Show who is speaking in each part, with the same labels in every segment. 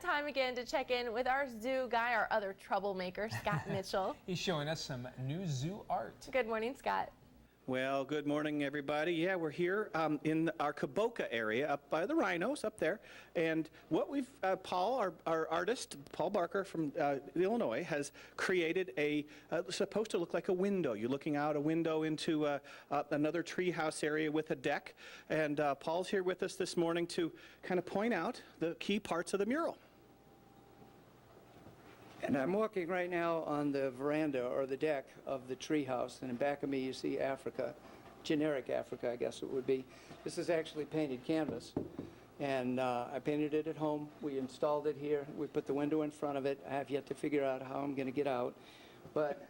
Speaker 1: time again to check in with our zoo guy, our other troublemaker, Scott Mitchell.
Speaker 2: He's showing us some new zoo art.
Speaker 1: Good morning, Scott.
Speaker 3: Well, good morning, everybody. Yeah, we're here in our Kaboka area up by the rhinos up there. And what we've, Paul, our artist, Paul Barker from Illinois, has created supposed to look like a window. You're looking out a window into another treehouse area with a deck. And Paul's here with us this morning to kind of point out the key parts of the mural.
Speaker 4: And I'm walking right now on the veranda or the deck of the treehouse, and in back of me you see Africa, generic Africa, I guess it would be. This is actually painted canvas, and I painted it at home. We installed it here. We put the window in front of it. I have yet to figure out how I'm going to get out, but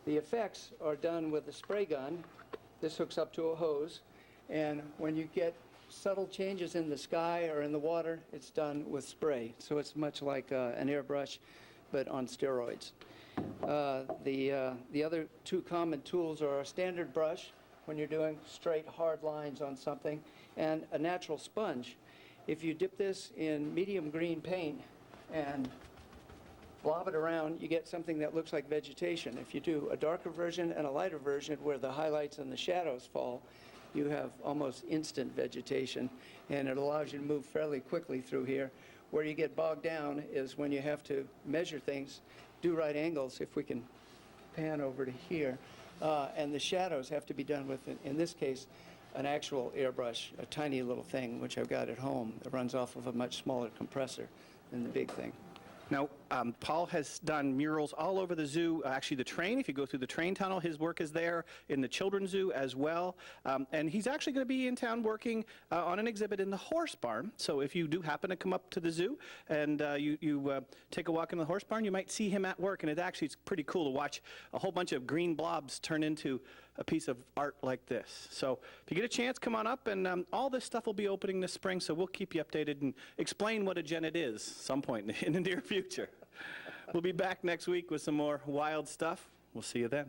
Speaker 4: the effects are done with a spray gun. This hooks up to a hose, and when you get subtle changes in the sky or in the water, it's done with spray. So it's much like an airbrush, but on steroids. The other two common tools are a standard brush when you're doing straight, hard lines on something, and a natural sponge. If you dip this in medium green paint and blob it around, you get something that looks like vegetation. If you do a darker version and a lighter version where the highlights and the shadows fall, you have almost instant vegetation, and it allows you to move fairly quickly through here. Where you get bogged down is when you have to measure things, do right angles, if we can pan over to here, and the shadows have to be done with, in this case, an actual airbrush, a tiny little thing, which I've got at home, that runs off of a much smaller compressor than the big thing.
Speaker 3: Now, Paul has done murals all over the zoo. Actually, the train, if you go through the train tunnel, his work is there, in the children's zoo as well. And he's actually going to be in town working on an exhibit in the horse barn. So if you do happen to come up to the zoo and you take a walk in the horse barn, you might see him at work. And it's pretty cool to watch a whole bunch of green blobs turn into a piece of art like this. So if you get a chance, come on up, and all this stuff will be opening this spring, so we'll keep you updated and explain what a genet is some point in the near future. We'll be back next week with some more wild stuff. We'll see you then.